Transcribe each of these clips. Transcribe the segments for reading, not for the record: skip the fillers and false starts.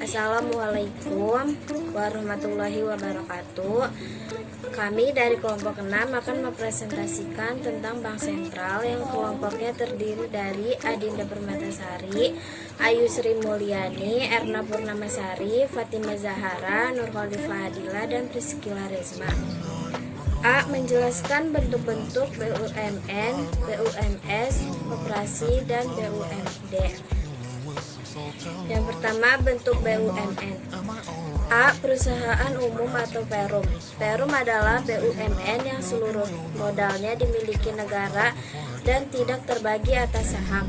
Assalamualaikum warahmatullahi wabarakatuh. Kami dari kelompok 6 akan mempresentasikan tentang Bank Sentral yang kelompoknya terdiri dari Adinda Permatasari, Ayu Sri Mulyani, Erna Purnamasari, Fatimah Zahara, Nurholdifah Adila, dan Priscilla Rezma. A. Menjelaskan bentuk-bentuk BUMN, BUMS, koperasi, dan BUMD. Yang pertama, bentuk BUMN. A. Perusahaan umum atau perum. Perum adalah BUMN yang seluruh modalnya dimiliki negara dan tidak terbagi atas saham.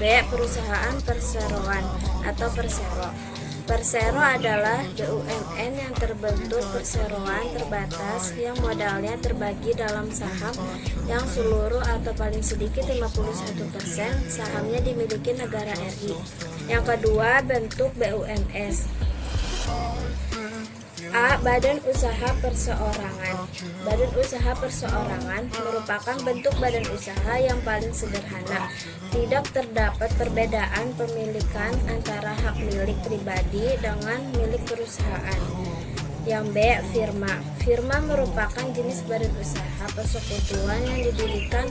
B. Perusahaan perseroan atau persero. Persero adalah BUMN yang terbentuk perseroan terbatas yang modalnya terbagi dalam saham yang seluruh atau paling sedikit 51% sahamnya dimiliki negara RI. Yang kedua, bentuk BUMS. A. Badan usaha perseorangan. Badan usaha perseorangan merupakan bentuk badan usaha yang paling sederhana. Tidak terdapat perbedaan pemilikan antara hak milik pribadi dengan milik perusahaan. Yang B. Firma. Firma merupakan jenis badan usaha persekutuan yang didirikan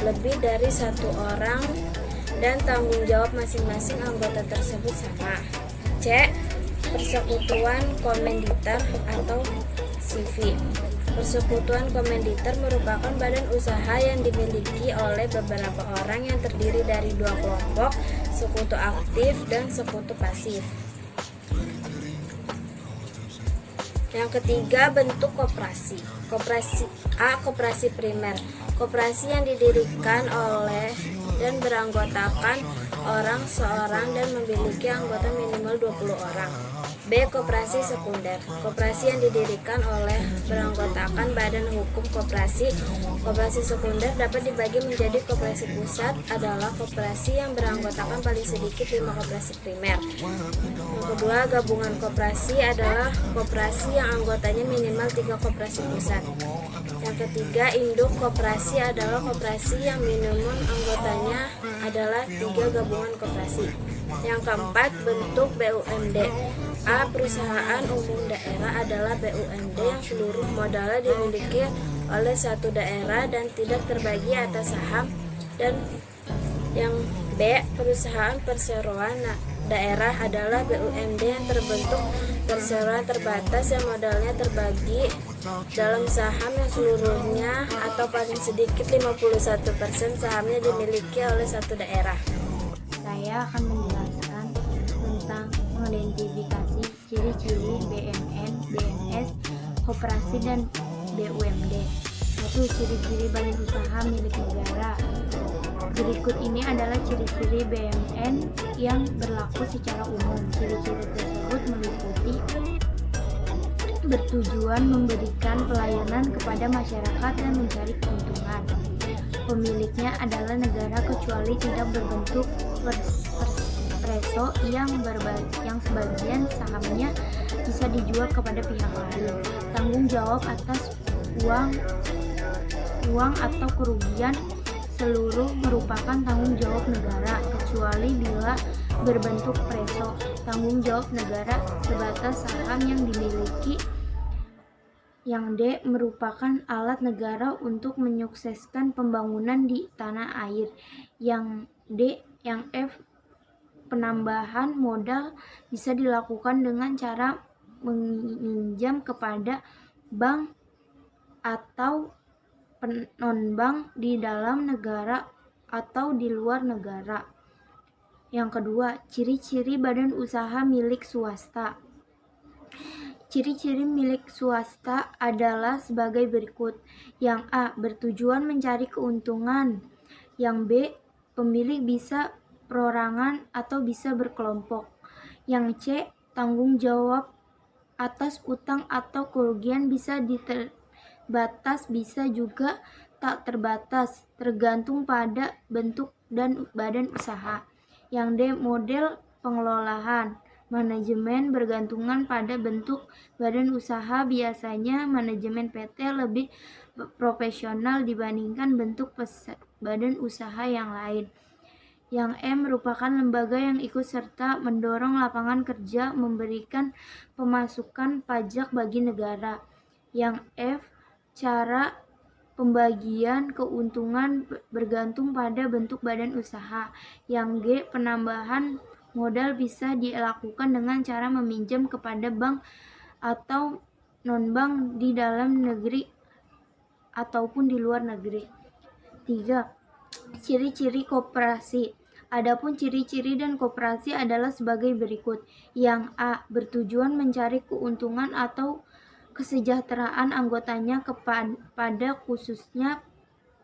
lebih dari satu orang dan tanggung jawab masing-masing anggota tersebut sama. C. Persekutuan komanditer atau CV. Persekutuan komanditer merupakan badan usaha yang dimiliki oleh beberapa orang yang terdiri dari dua kelompok, sekutu aktif dan sekutu pasif. Yang ketiga, bentuk koperasi. Koperasi A. Koperasi primer. Koperasi yang didirikan oleh dan beranggotakan orang seorang dan memiliki anggota minimal 20 orang. B. Koperasi sekunder. Koperasi yang didirikan oleh beranggotakan badan hukum koperasi. Koperasi sekunder dapat dibagi menjadi koperasi pusat adalah koperasi yang beranggotakan paling sedikit 5 koperasi primer. Yang kedua, gabungan koperasi adalah koperasi yang anggotanya minimal 3 koperasi pusat. Yang ketiga, induk koperasi adalah koperasi yang minimum anggotanya adalah 3 gabungan koperasi. Yang keempat, bentuk BUMD. A. Perusahaan umum daerah adalah BUMD yang seluruh modalnya dimiliki oleh satu daerah dan tidak terbagi atas saham. Dan yang B. Perusahaan perseroan daerah adalah BUMD yang terbentuk perseroan terbatas yang modalnya terbagi dalam saham yang seluruhnya atau paling sedikit 51% sahamnya dimiliki oleh satu daerah. Saya akan menjelaskan tentang mengidentifikasi ciri-ciri BUMN, BUMS, koperasi, dan BUMD. 1. Ciri-ciri badan usaha milik negara. Berikut ini adalah ciri-ciri BUMN yang berlaku secara umum. Ciri-ciri tersebut meliputi bertujuan memberikan pelayanan kepada masyarakat dan mencari keuntungan. Pemiliknya adalah negara kecuali tidak berbentuk preso yang sebagian sahamnya bisa dijual kepada pihak lain. Tanggung jawab atas uang atau kerugian seluruh merupakan tanggung jawab negara kecuali bila berbentuk preso. Tanggung jawab negara sebatas saham yang dimiliki. Yang D. Merupakan alat negara untuk menyukseskan pembangunan di tanah air. Yang F. Penambahan modal bisa dilakukan dengan cara meminjam kepada bank atau non-bank di dalam negara atau di luar negara. Yang kedua, ciri-ciri badan usaha milik swasta. Ciri-ciri milik swasta adalah sebagai berikut. Yang A. Bertujuan mencari keuntungan. Yang B. Pemilik bisa perorangan atau bisa berkelompok. Yang C. Tanggung jawab atas utang atau kerugian bisa terbatas, bisa juga tak terbatas, tergantung pada bentuk dan badan usaha. Yang D. Model pengelolaan. Manajemen bergantungan pada bentuk badan usaha. Biasanya manajemen PT lebih profesional dibandingkan bentuk badan usaha yang lain. Yang M merupakan lembaga yang ikut serta mendorong lapangan kerja, memberikan pemasukan pajak bagi negara. Yang F, cara pembagian keuntungan bergantung pada bentuk badan usaha. Yang G, penambahan modal bisa dilakukan dengan cara meminjam kepada bank atau non-bank di dalam negeri ataupun di luar negeri. 3. Ciri-ciri koperasi. Adapun ciri-ciri dan koperasi adalah sebagai berikut. Yang A, bertujuan mencari keuntungan atau kesejahteraan anggotanya kepada khususnya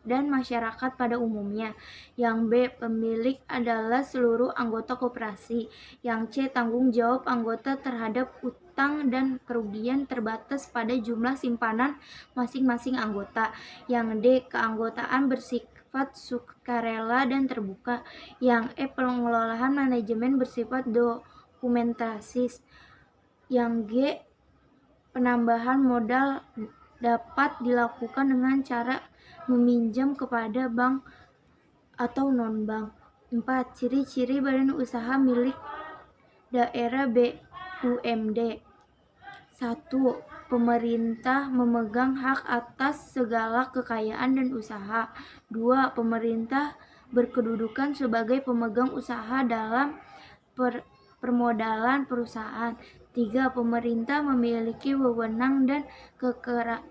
dan masyarakat pada umumnya. Yang B, pemilik adalah seluruh anggota koperasi. Yang C, tanggung jawab anggota terhadap utang dan kerugian terbatas pada jumlah simpanan masing-masing anggota. Yang D, keanggotaan bersifat sukarela dan terbuka. Yang E, pengelolaan manajemen bersifat dokumentasis. Yang G, penambahan modal dapat dilakukan dengan cara meminjam kepada bank atau non-bank. 4. Ciri-ciri badan usaha milik daerah BUMD. 1. Pemerintah memegang hak atas segala kekayaan dan usaha. 2. Pemerintah berkedudukan sebagai pemegang usaha dalam permodalan perusahaan. 3. Pemerintah memiliki wewenang dan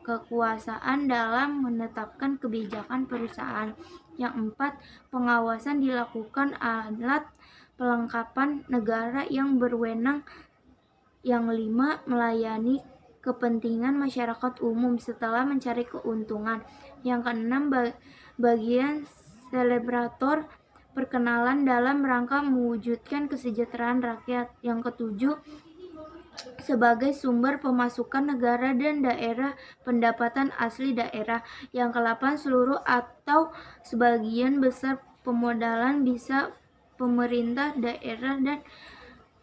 kekuasaan dalam menetapkan kebijakan perusahaan. Yang 4. Pengawasan dilakukan alat pelengkapan negara yang berwenang. Yang 5. Melayani kepentingan masyarakat umum setelah mencari keuntungan. Yang ke-6. Bagian selebrator perkenalan dalam rangka mewujudkan kesejahteraan rakyat. Yang ke-7. Sebagai sumber pemasukan negara dan daerah pendapatan asli daerah. Yang ke-8. Seluruh atau sebagian besar pemodalan bisa pemerintah daerah dan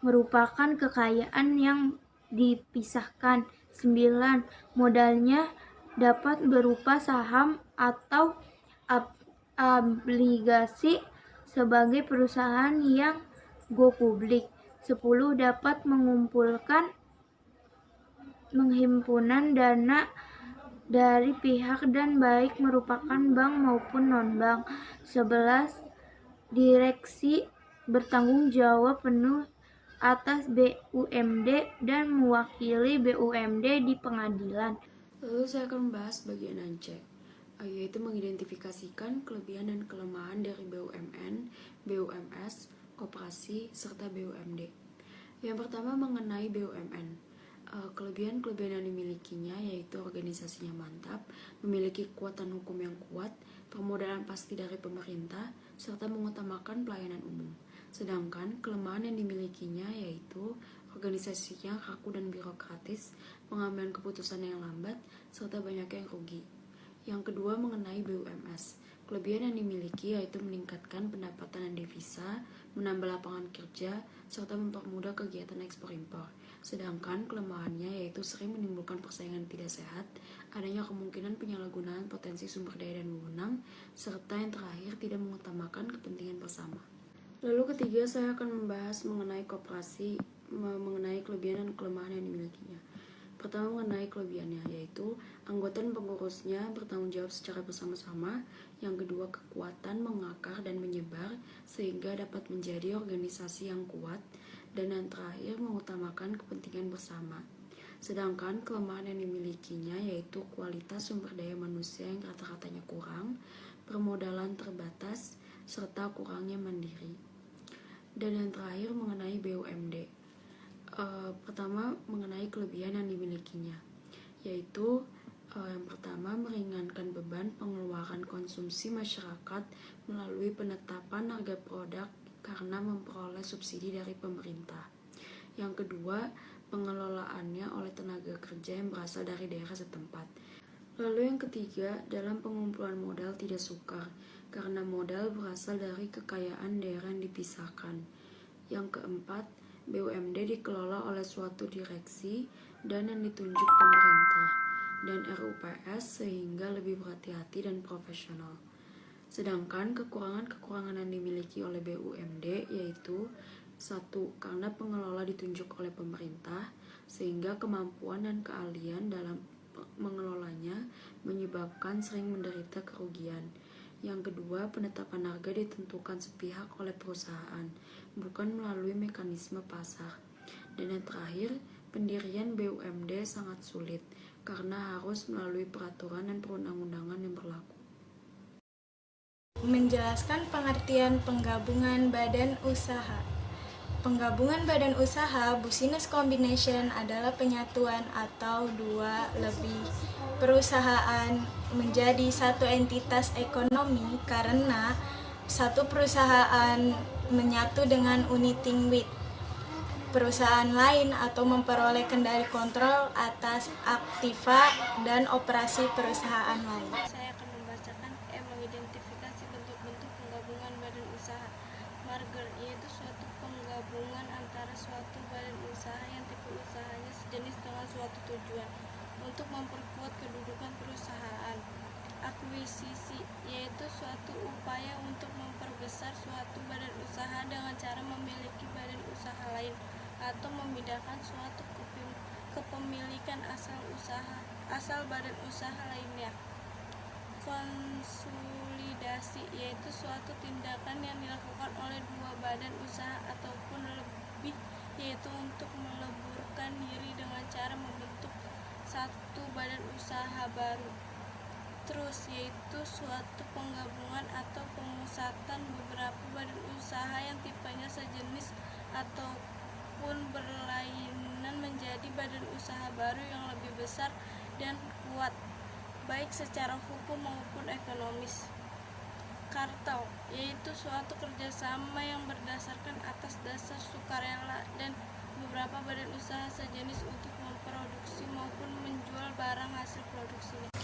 merupakan kekayaan yang dipisahkan. 9. Modalnya dapat berupa saham atau obligasi sebagai perusahaan yang go publik. 10. Dapat mengumpulkan menghimpunan dana dari pihak dan baik merupakan bank maupun non-bank. 11. Direksi bertanggung jawab penuh atas BUMD dan mewakili BUMD di pengadilan. Lalu saya akan membahas bagian C, yaitu mengidentifikasikan kelebihan dan kelemahan dari BUMN, BUMS, koperasi, serta BUMD. Yang pertama mengenai BUMN. Kelebihan-kelebihan yang dimilikinya yaitu organisasinya mantap, memiliki kekuatan hukum yang kuat, permodalan pasti dari pemerintah, serta mengutamakan pelayanan umum. Sedangkan kelemahan yang dimilikinya yaitu organisasinya kaku dan birokratis, pengambilan keputusan yang lambat, serta banyak yang rugi. Yang kedua mengenai BUMS. Kelebihan yang dimiliki yaitu meningkatkan pendapatan dan devisa, menambah lapangan kerja, serta mempermudah kegiatan ekspor-impor. Sedangkan kelemahannya yaitu sering menimbulkan persaingan tidak sehat, adanya kemungkinan penyalahgunaan potensi sumber daya dan wewenang, serta yang terakhir tidak mengutamakan kepentingan bersama. Lalu ketiga saya akan membahas mengenai koperasi, mengenai kelebihan dan kelemahan yang dimilikinya. Pertama mengenai kelebihannya yaitu anggota dan pengurusnya bertanggung jawab secara bersama-sama. Yang kedua kekuatan mengakar dan menyebar sehingga dapat menjadi organisasi yang kuat. Dan yang terakhir mengutamakan kepentingan bersama. Sedangkan kelemahan yang dimilikinya yaitu kualitas sumber daya manusia yang rata-ratanya kurang, permodalan terbatas, serta kurangnya mandiri. Dan yang terakhir mengenai BUMD. Pertama mengenai kelebihan yang dimilikinya yaitu yang pertama meringankan beban pengeluaran konsumsi masyarakat melalui penetapan harga produk karena memperoleh subsidi dari pemerintah. Yang kedua pengelolaannya oleh tenaga kerja yang berasal dari daerah setempat. Lalu yang ketiga dalam pengumpulan modal tidak sukar karena modal berasal dari kekayaan daerah yang dipisahkan. Yang keempat BUMD dikelola oleh suatu direksi dan yang ditunjuk pemerintah dan RUPS sehingga lebih berhati-hati dan profesional. Sedangkan kekurangan-kekurangan yang dimiliki oleh BUMD yaitu 1. Karena pengelola ditunjuk oleh pemerintah, sehingga kemampuan dan keahlian dalam mengelolanya menyebabkan sering menderita kerugian. Yang kedua, penetapan harga ditentukan sepihak oleh perusahaan, bukan melalui mekanisme pasar. Dan yang terakhir, pendirian BUMD sangat sulit karena harus melalui peraturan dan perundang-undangan yang berlaku. Menjelaskan pengertian penggabungan badan usaha. Penggabungan badan usaha business combination adalah penyatuan atau dua lebih perusahaan menjadi satu entitas ekonomi karena satu perusahaan menyatu dengan uniting with perusahaan lain atau memperoleh kendali kontrol atas aktiva dan operasi perusahaan lain. Saya akan membacakan mengidentifikasi bentuk-bentuk penggabungan badan usaha. Merger yaitu suatu penggabungan antara suatu badan usaha yang tipe usahanya sejenis dengan suatu tujuan untuk memperkuat kedudukan perusahaan. Akuisisi yaitu suatu upaya untuk memperbesar suatu badan usaha dengan cara memiliki badan usaha lain atau memindahkan suatu kepemilikan asal badan usaha lainnya. Konsolidasi yaitu suatu tindakan yang dilakukan oleh dua badan usaha ataupun lebih, yaitu untuk meleburkan diri dengan cara membentuk satu badan usaha baru. Terus yaitu suatu penggabungan atau pemusatan beberapa badan usaha yang tipenya sejenis ataupun berlainan menjadi badan usaha baru yang lebih besar dan kuat, baik secara hukum maupun ekonomis. Kartel yaitu suatu kerjasama yang berdasarkan atas dasar sukarela dan beberapa badan usaha sejenis untuk memproduksi maupun menjual barang hasil produksinya.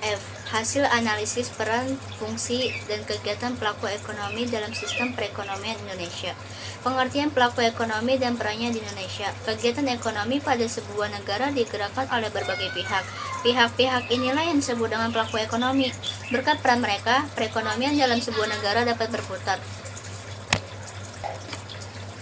F. Hasil analisis peran, fungsi, dan kegiatan pelaku ekonomi dalam sistem perekonomian Indonesia. Pengertian pelaku ekonomi dan perannya di Indonesia. Kegiatan ekonomi pada sebuah negara digerakkan oleh berbagai pihak. Pihak-pihak inilah yang disebut dengan pelaku ekonomi. Berkat peran mereka, perekonomian dalam sebuah negara dapat berputar.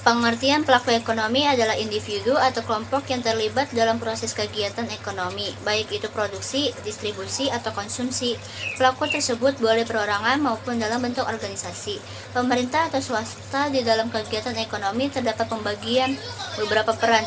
Pengertian pelaku ekonomi adalah individu atau kelompok yang terlibat dalam proses kegiatan ekonomi, baik itu produksi, distribusi, atau konsumsi. Pelaku tersebut boleh perorangan maupun dalam bentuk organisasi. Pemerintah atau swasta di dalam kegiatan ekonomi terdapat pembagian beberapa peran,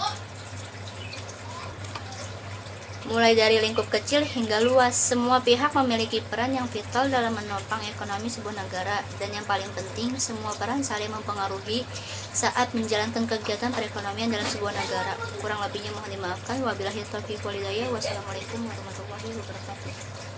mulai dari lingkup kecil hingga luas. Semua pihak memiliki peran yang vital dalam menopang ekonomi sebuah negara, dan yang paling penting, semua peran saling mempengaruhi saat menjalankan kegiatan perekonomian dalam sebuah negara. Kurang lebihnya mohon dimaafkan. Wabillahi taufiq wal hidayah. Wassalamualaikum warahmatullahi wabarakatuh.